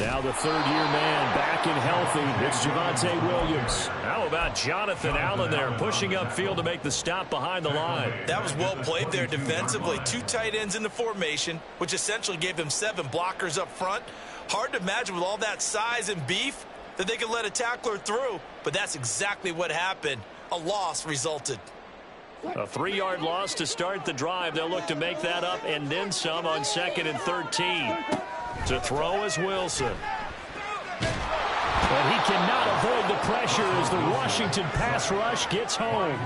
Now the third-year man back and healthy. It's Javonte Williams. How about Jonathan Allen there pushing upfield to make the stop behind the line? That was well played there defensively. 2 tight ends in the formation, which essentially gave them 7 blockers up front. Hard to imagine with all that size and beef that they could let a tackler through, but that's exactly what happened. A loss resulted. A 3-yard loss to start the drive. They'll look to make that up and then some on 2nd and 13. To throw is Wilson. But he cannot avoid the pressure as the Washington pass rush gets home.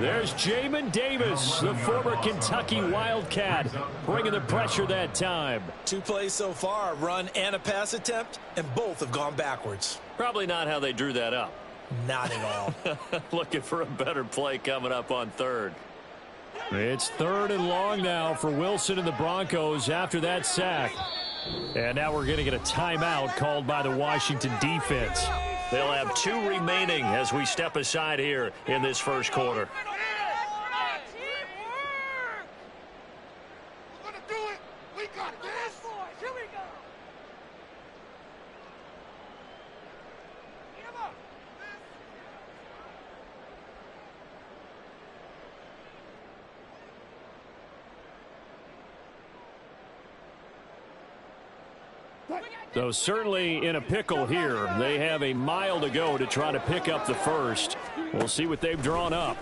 There's Jamin Davis, the former Kentucky Wildcat, bringing the pressure that time. 2 plays so far, a run and a pass attempt, and both have gone backwards. Probably not how they drew that up. Not at all. Looking for a better play coming up on 3rd. It's 3rd and long now for Wilson and the Broncos after that sack. And now we're going to get a timeout called by the Washington defense. They'll have 2 remaining as we step aside here in this first quarter. So certainly in a pickle here. They have a mile to go to try to pick up the first. We'll see what they've drawn up.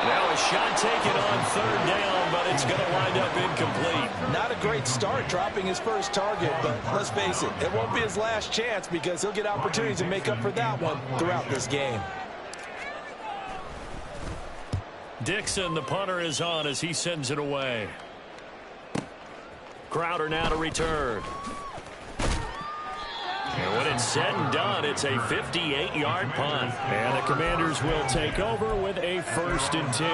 Now a shot taken on 3rd down, but it's going to wind up incomplete. Not a great start dropping his first target, but let's face it, it won't be his last chance because he'll get opportunities to make up for that one throughout this game. Dixon, the punter, is on as he sends it away. Crowder now to return. And when it's said and done, it's a 58-yard punt. And the Commanders will take over with a 1st and 10.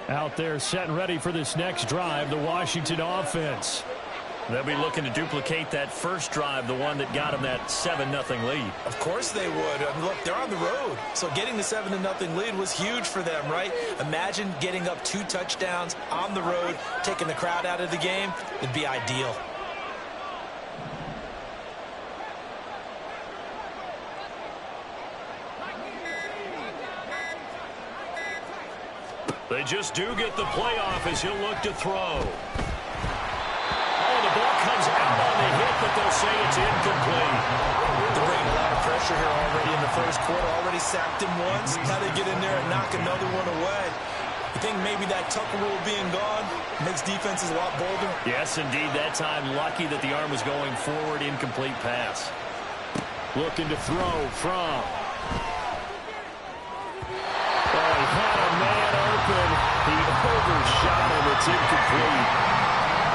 Out there set and ready for this next drive, the Washington offense. They'll be looking to duplicate that first drive, the one that got them that 7-0 lead. Of course they would. Look, they're on the road. So getting the 7-0 lead was huge for them, right? Imagine getting up 2 touchdowns on the road, taking the crowd out of the game. It'd be ideal. They just do get the playoff as he'll look to throw. The ball comes out on the hit, but they'll say it's incomplete. They're bringing a lot of pressure here already in the first quarter. Already sacked him once. Now they get in there and knock another one away. You think maybe that Tucker rule being gone makes defenses a lot bolder? Yes, indeed. That time, lucky that the arm was going forward. Incomplete pass. Looking to throw from. Oh, he had a man open. He overshot him. It's incomplete.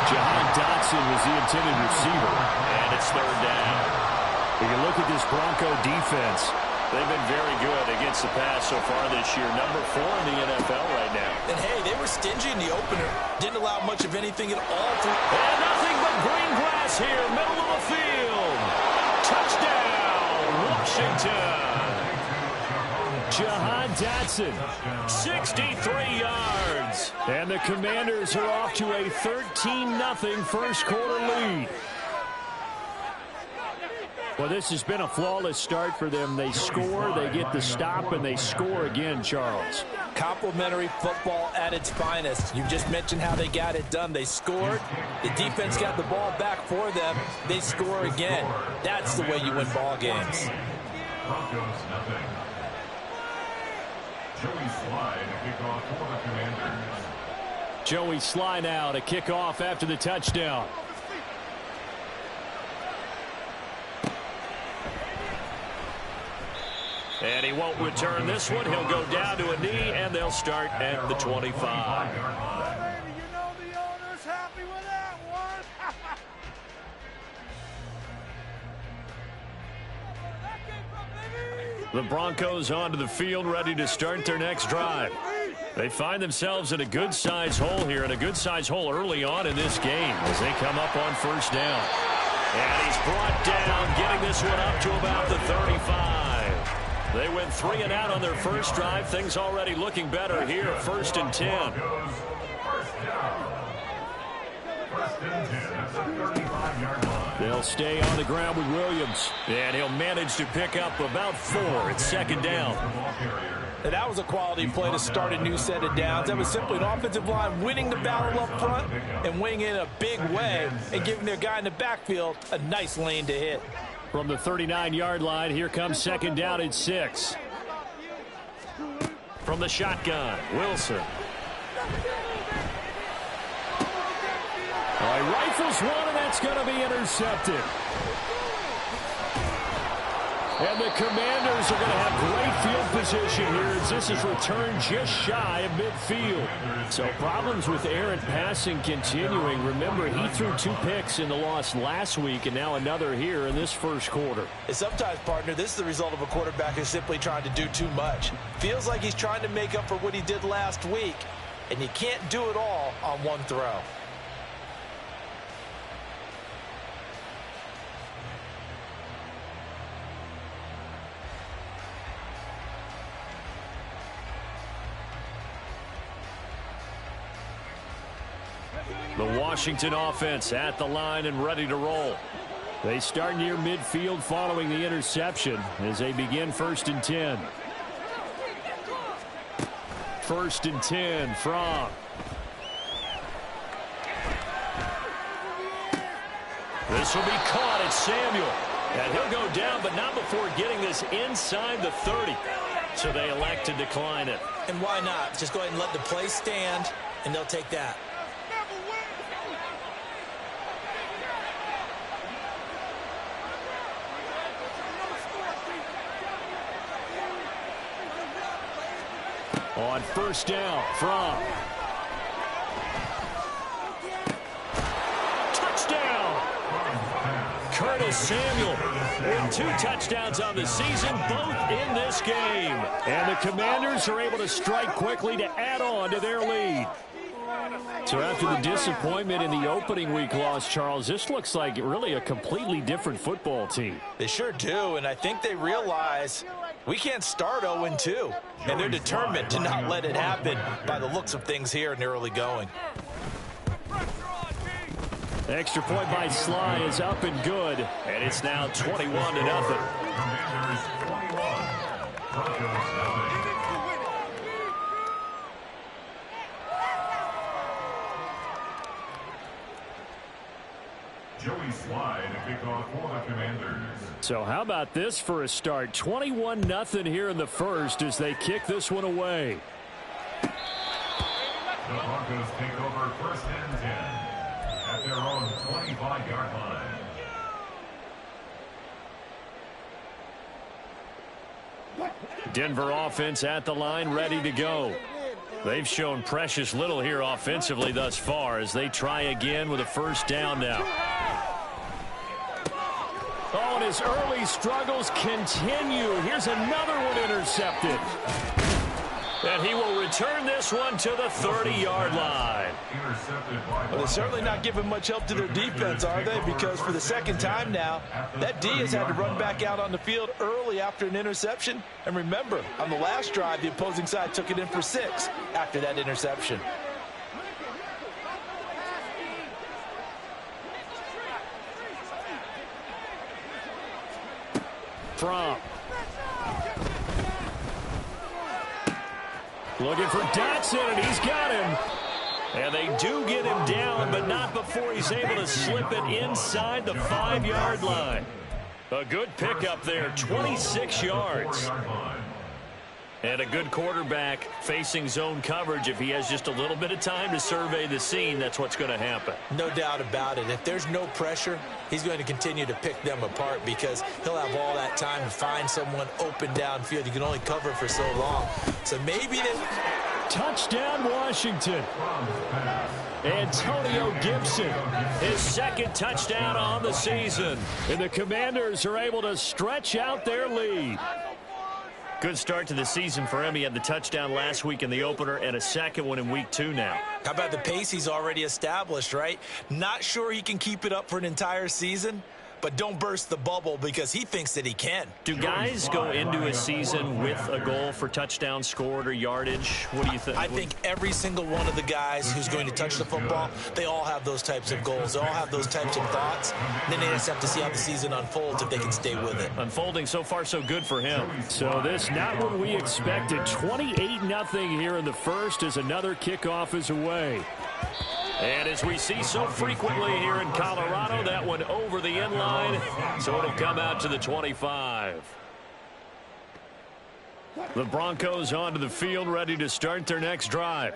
Jahan Dotson was the intended receiver. And it's 3rd down. You can look at this Bronco defense. They've been very good against the pass so far this year. Number 4 in the NFL right now. And, hey, they were stingy in the opener. Didn't allow much of anything at all. And nothing but green grass here, middle of the field. Touchdown, Washington. Jahan Dotson, 63 yards. And the Commanders are off to a 13-0 first quarter lead. Well, this has been a flawless start for them. They score, they get the stop, and they score again, Charles. Complimentary football at its finest. You just mentioned how they got it done. They scored. The defense got the ball back for them. They score again. That's the way you win ball games. Broncos nothing. Joey Slye to kick off for the Commanders. Joey Slye now to kick off after the touchdown. And he won't return this one. He'll go down to a knee, and they'll start at the 25. You know the owner's happy with that one. The Broncos onto the field, ready to start their next drive. They find themselves in a good-sized hole here, and a good-sized hole early on in this game as they come up on first down. And he's brought down, getting this one up to about the 35. They went 3 and out on their first drive. Things already looking better here, 1st and 10. They'll stay on the ground with Williams, and he'll manage to pick up about 4. It's 2nd down. And that was a quality play to start a new set of downs. That was simply an offensive line winning the battle up front and winning in a big way and giving their guy in the backfield a nice lane to hit. From the 39-yard line, here comes 2nd down and 6. From the shotgun, Wilson. He rifles one, and that's going to be intercepted. And the Commanders are going to have great field position here as this is returned just shy of midfield. So problems with errant passing continuing. Remember, he threw 2 picks in the loss last week and now another here in this first quarter. And sometimes, partner, this is the result of a quarterback who's simply trying to do too much. Feels like he's trying to make up for what he did last week, and you can't do it all on one throw. The Washington offense at the line and ready to roll. They start near midfield following the interception as they begin 1st and 10. 1st and 10 from. This will be caught. It's Samuel. And he'll go down, but not before getting this inside the 30. So they elect to decline it. And why not? Just go ahead and let the play stand, and they'll take that. On 1st down from. Touchdown! Curtis Samuel with 2 touchdowns on the season, both in this game. And the Commanders are able to strike quickly to add on to their lead. So after the disappointment in the opening week loss, Charles, this looks like really a completely different football team. They sure do, and I think they realize we can't start 0-2, and they're determined to not let it happen by the looks of things here in the early going. Extra point by Sly is up and good, and it's now 21-0. Commanders 21, Broncos 0. Joey Slide, a kickoff for the Commanders. So how about this for a start? 21-0 here in the first as they kick this one away. The Broncos take over 1st and 10 at their own 25-yard line. Denver offense at the line, ready to go. They've shown precious little here offensively thus far as they try again with a 1st down now. Oh, and his early struggles continue. Here's another one intercepted. And he will return this one to the 30-yard line. Well, they're certainly not giving much help to their defense, are they? Because for the 2nd time now, that D has had to run back out on the field early after an interception. And remember, on the last drive, the opposing side took it in for 6 after that interception. From. Looking for Dotson, and he's got him. And they do get him down, but not before he's able to slip it inside the 5-yard line. A good pickup there, 26 yards. And a good quarterback facing zone coverage. If he has just a little bit of time to survey the scene, that's what's going to happen. No doubt about it. If there's no pressure, he's going to continue to pick them apart because he'll have all that time to find someone open downfield. You can only cover for so long. So maybe they... Touchdown, Washington. Antonio Gibson, his 2nd touchdown on the season. And the Commanders are able to stretch out their lead. Good start to the season for him. He had the touchdown last week in the opener and a second one in week 2 now. How about the pace he's already established, right? Not sure he can keep it up for an entire season, but don't burst the bubble because he thinks that he can. Do guys go into a season with a goal for touchdowns scored or yardage? What do you think? I think every single one of the guys who's going to touch the football, they all have those types of goals. They all have those types of thoughts. And then they just have to see how the season unfolds if they can stay with it. Unfolding so far so good for him. So this not what we expected. 28-0 here in the first as another kickoff is away. And as we see so frequently here in Colorado, that one over the end line, so it'll come out to the 25. The Broncos onto the field, ready to start their next drive.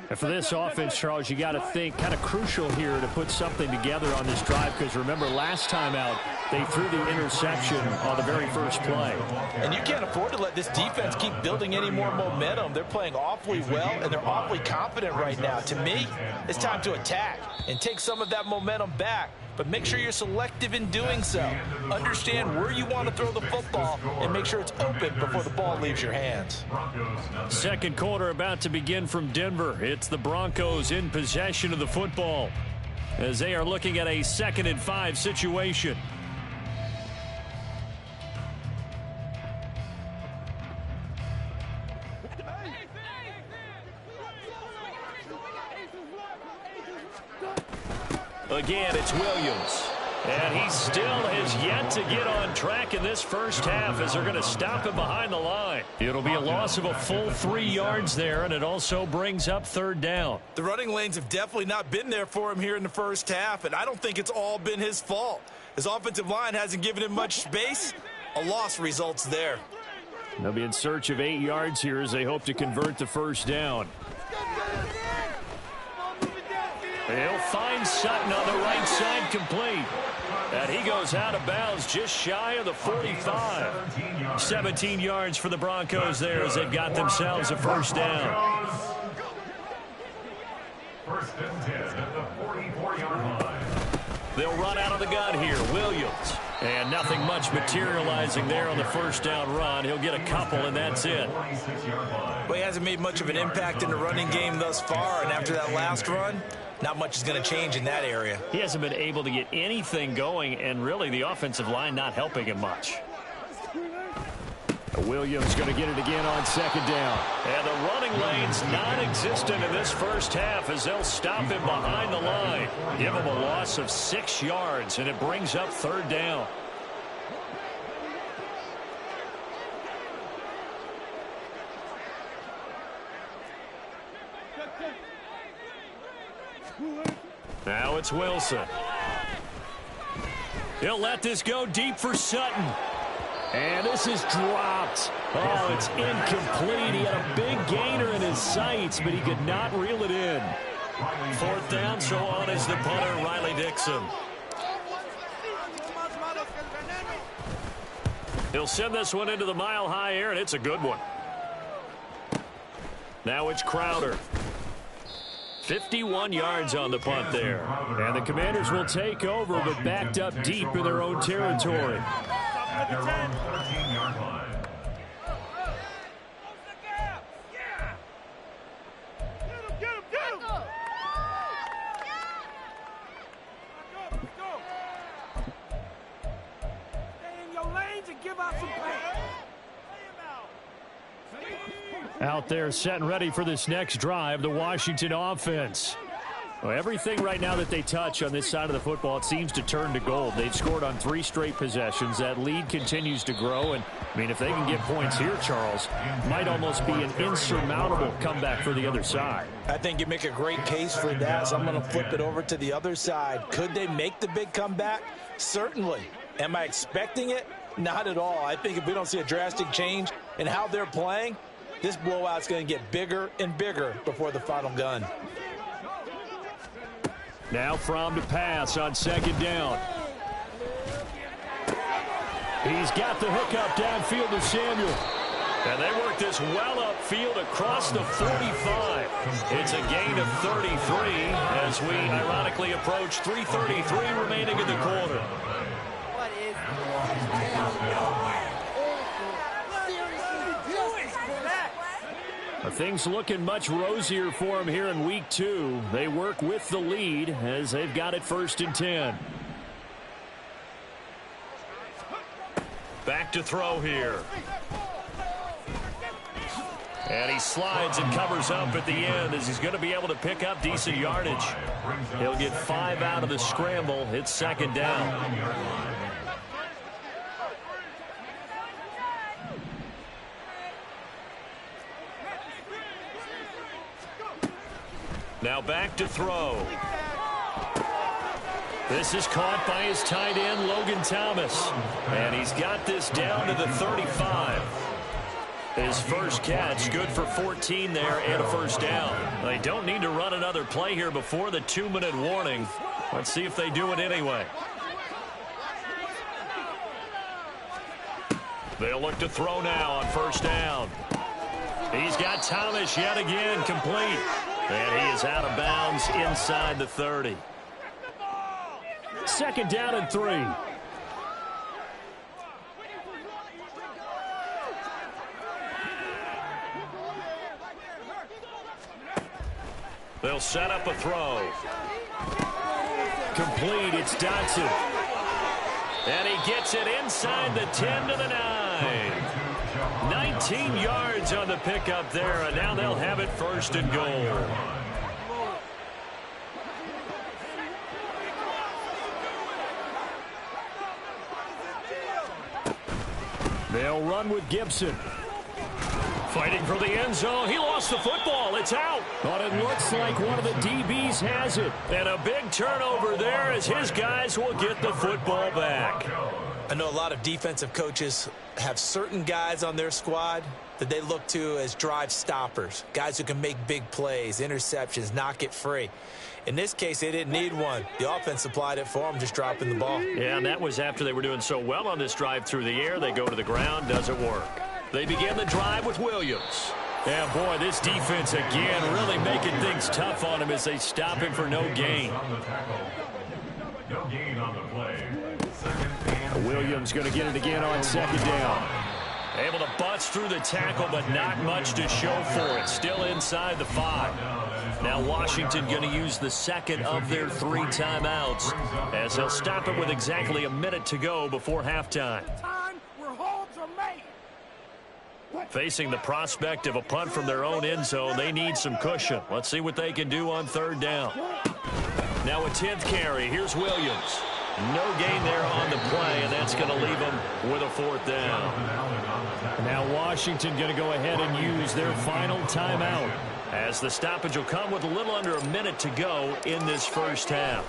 And for this offense, Charles, you got to think kind of crucial here to put something together on this drive, because remember last time out, they threw the interception on the very first play. And you can't afford to let this defense keep building any more momentum. They're playing awfully well, and they're awfully confident right now. To me, it's time to attack and take some of that momentum back. But make sure you're selective in doing so. Understand where you want to throw the football and make sure it's open before the ball leaves your hands. Second quarter about to begin from Denver. It's the Broncos in possession of the football as they are looking at a 2nd and 5 situation. Again, it's Williams. And he still has yet to get on track in this first half as they're going to stop him behind the line. It'll be a loss of a full 3 yards there, and it also brings up 3rd down. The running lanes have definitely not been there for him here in the first half, and I don't think it's all been his fault. His offensive line hasn't given him much space. A loss results there. They'll be in search of 8 yards here as they hope to convert the first down. He'll find Sutton on the right side, complete. And he goes out of bounds just shy of the 45. 17 yards for the Broncos there as they've got themselves a first down. First and 10 at the 44-yard line. They'll run out of the gun here. Williams. And nothing much materializing there on the first down run. He'll get a couple, and that's it. Well, he hasn't made much of an impact in the running game thus far, and after that last run, not much is going to change in that area. He hasn't been able to get anything going, and really the offensive line not helping him much. Williams going to get it again on 2nd down. And the running lane's non-existent in this first half as they'll stop him behind the line. Give him a loss of 6 yards, and it brings up 3rd down. Now it's Wilson. He'll let this go deep for Sutton. And this is dropped. Oh, it's incomplete. He had a big gainer in his sights, but he could not reel it in. 4th down, so on is the punter, Riley Dixon. He'll send this one into the mile-high air, and it's a good one. Now it's Crowder. 51 yards on the punt there. And the Commanders will take over, but backed up deep in their own territory. At their own 13-yard line. Out there set and ready for this next drive, the Washington offense. Well, everything right now that they touch on this side of the football, it seems to turn to gold. They've scored on 3 straight possessions. That lead continues to grow. And, I mean, if they can get points here, Charles, might almost be an insurmountable comeback for the other side. I think you make a great case for that, so I'm going to flip it over to the other side. Could they make the big comeback? Certainly. Am I expecting it? Not at all. I think if we don't see a drastic change in how they're playing, this blowout's going to get bigger and bigger before the final gun. Now Fromm to pass on 2nd down. He's got the hookup downfield to Samuel. And they work this well upfield across the 45. It's a gain of 33 as we ironically approach 3:33 remaining in the quarter. What is things looking much rosier for them here in week 2. They work with the lead as they've got it 1st and 10. Back to throw here. And he slides and covers up at the end as he's going to be able to pick up decent yardage. He'll get 5 out of the scramble. It's 2nd down. Now back to throw. This is caught by his tight end, Logan Thomas. And he's got this down to the 35. His first catch, good for 14 there and a 1st down. They don't need to run another play here before the 2-minute warning. Let's see if they do it anyway. They'll look to throw now on 1st down. He's got Thomas yet again complete. And he is out of bounds inside the 30. 2nd down and 3. They'll set up a throw. Complete, it's Dotson. And he gets it inside the 10 to the 9. 19 yards on the pickup there, and now they'll have it 1st and goal. They'll run with Gibson. Fighting for the end zone. He lost the football. It's out. But it looks like one of the DBs has it. And a big turnover there as his guys will get the football back. I know a lot of defensive coaches have certain guys on their squad that they look to as drive stoppers, guys who can make big plays, interceptions, knock it free. In this case, they didn't need one. The offense supplied it for them, just dropping the ball. Yeah, and that was after they were doing so well on this drive through the air. They go to the ground, doesn't work. They begin the drive with Williams. Yeah, boy, this defense again really making things tough on him as they stop him for no gain. No gain on the play. Williams going to get it again on 2nd down. Able to bust through the tackle, but not much to show for it. Still inside the 5. Now Washington going to use the 2nd of their 3 timeouts as they'll stop it with exactly a minute to go before halftime. Facing the prospect of a punt from their own end zone, they need some cushion. Let's see what they can do on 3rd down. Now a 10th carry. Here's Williams. No gain there on the play, and that's going to leave them with a 4th down. Now Washington going to go ahead and use their final timeout as the stoppage will come with a little under a minute to go in this 1st half.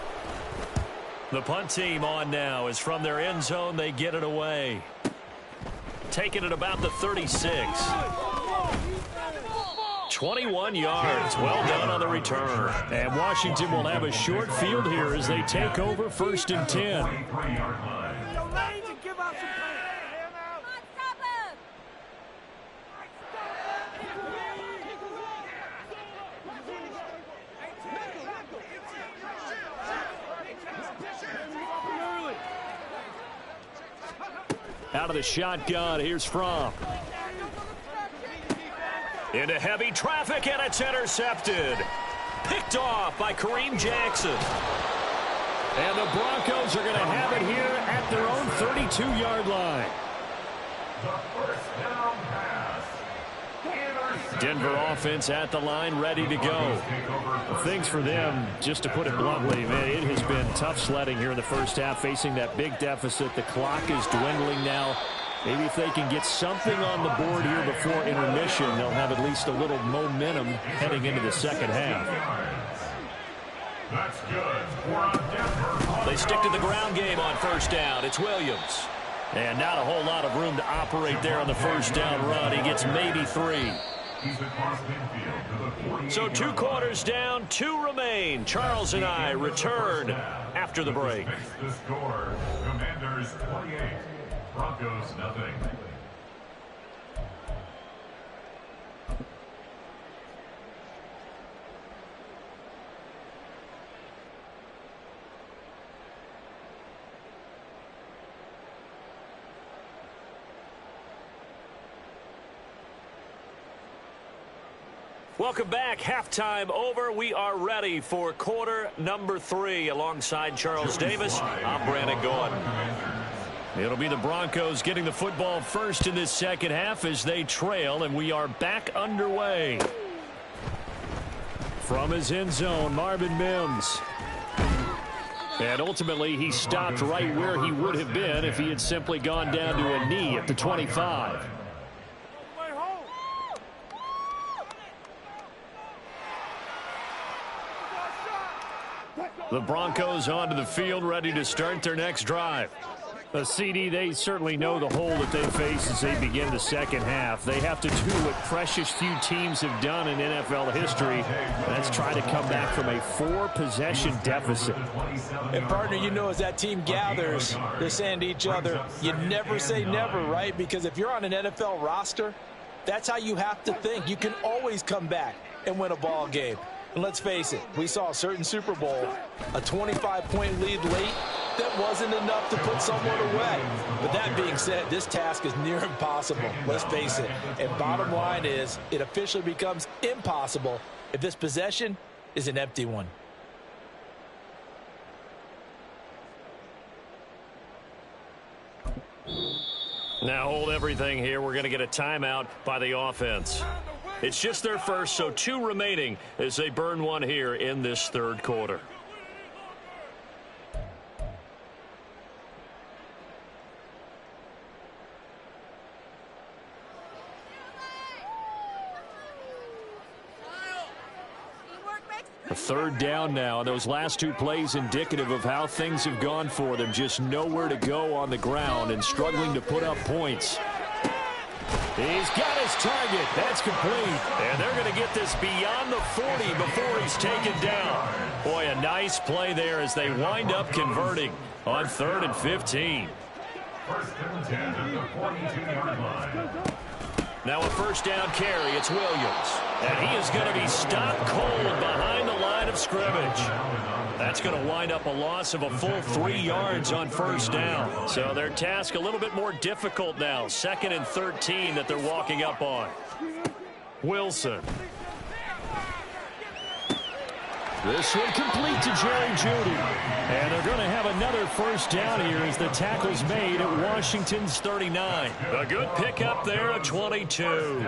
The punt team on now is from their end zone. They get it away. Taking it about the 36. 21 yards. Well done on the return. And Washington will have a short field here as they take over 1st and 10. Out of the shotgun, here's Fromm. Into heavy traffic, and it's intercepted. Picked off by Kareem Jackson. And the Broncos are going to have it here at their own 32-yard line. The 1st down pass. Denver offense at the line, ready to go. Things for them, just to put it bluntly, man, it has been tough sledding here in the 1st half, facing that big deficit. The clock is dwindling now. Maybe if they can get something on the board here before intermission, they'll have at least a little momentum heading into the 2nd half. That's good for Denver. They stick to the ground game on 1st down. It's Williams. And not a whole lot of room to operate there on the 1st down run. He gets maybe 3. So 2 quarters down, 2 remain. Charles and I return after the break. The score, Commanders 28, Broncos nothing. Welcome back. Halftime over. We are ready for quarter number 3. Alongside Charles Davis, I'm Brandon Gordon. It'll be the Broncos getting the football first in this second half as they trail, and we are back underway. From his end zone, Marvin Mims. And ultimately, he stopped right where he would have been if he had simply gone down to a knee at the 25. The Broncos onto the field, ready to start their next drive. The CD, they certainly know the hole that they face as they begin the second half. They have to do what precious few teams have done in NFL history. That's try to come back from a 4-possession deficit. And, partner, you know, as that team gathers, they're saying to each other, you never say never, right? Because if you're on an NFL roster, that's how you have to think. You can always come back and win a ball game. And let's face it, we saw a certain Super Bowl, a 25-point lead late, that wasn't enough to put someone away. But that being said, this task is near impossible. Let's face it. And bottom line is, it officially becomes impossible if this possession is an empty one. Now hold everything here. We're going to get a timeout by the offense. It's just their first, so 2 remaining as they burn one here in this third quarter. A third down now. Those last 2 plays indicative of how things have gone for them. Just nowhere to go on the ground and struggling to put up points. He's got his target. That's complete. And they're going to get this beyond the 40 before he's taken down. Boy, a nice play there as they wind up converting on 3rd and 15. First and 10 at the 42-yard line. Now a first down carry. It's Williams. And he is going to be stopped cold behind the line of scrimmage. That's going to wind up a loss of a full 3 yards on first down. So their task a little bit more difficult now. 2nd and 13 that they're walking up on. Wilson. This one complete to Jerry Jeudy. And they're going to have another first down here as the tackle's made at Washington's 39. A good pickup there at 22.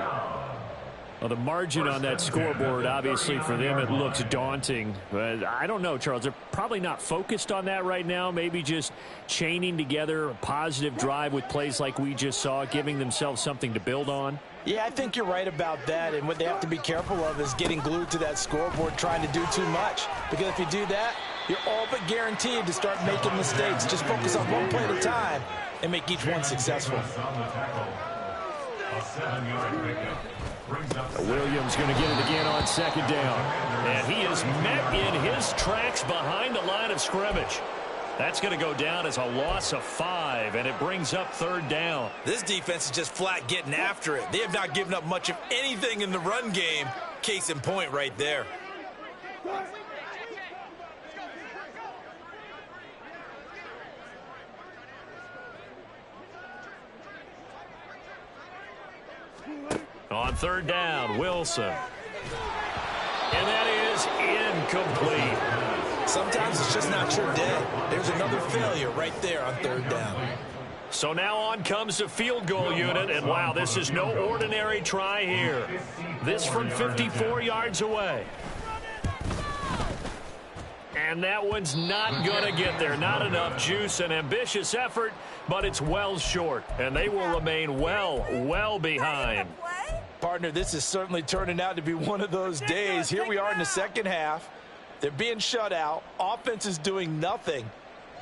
Well, the margin on that scoreboard, obviously, for them, it looks daunting. But I don't know, Charles. They're probably not focused on that right now. Maybe just chaining together a positive drive with plays like we just saw, giving themselves something to build on. Yeah, I think you're right about that. And what they have to be careful of is getting glued to that scoreboard, trying to do too much. Because if you do that, you're all but guaranteed to start making mistakes. Just focus on one play at a time and make each one successful. A 7-yard pickup. Williams going to get it again on 2nd down. And he is met in his tracks behind the line of scrimmage. That's going to go down as a loss of 5, and it brings up 3rd down. This defense is just flat getting after it. They have not given up much of anything in the run game. Case in point right there. On 3rd down, Wilson. And that is incomplete. Sometimes it's just not your day. There's another failure right there on 3rd down. So now on comes the field goal unit, and wow, this is no ordinary try here. This from 54 yards away. And that one's not going to get there. Not enough juice. An ambitious effort, but it's well short. And they will remain well behind. Partner, this is certainly turning out to be one of those days. Here we are in the second half. They're being shut out. Offense is doing nothing.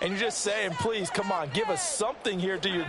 And you're just saying, please, come on, give us something here to your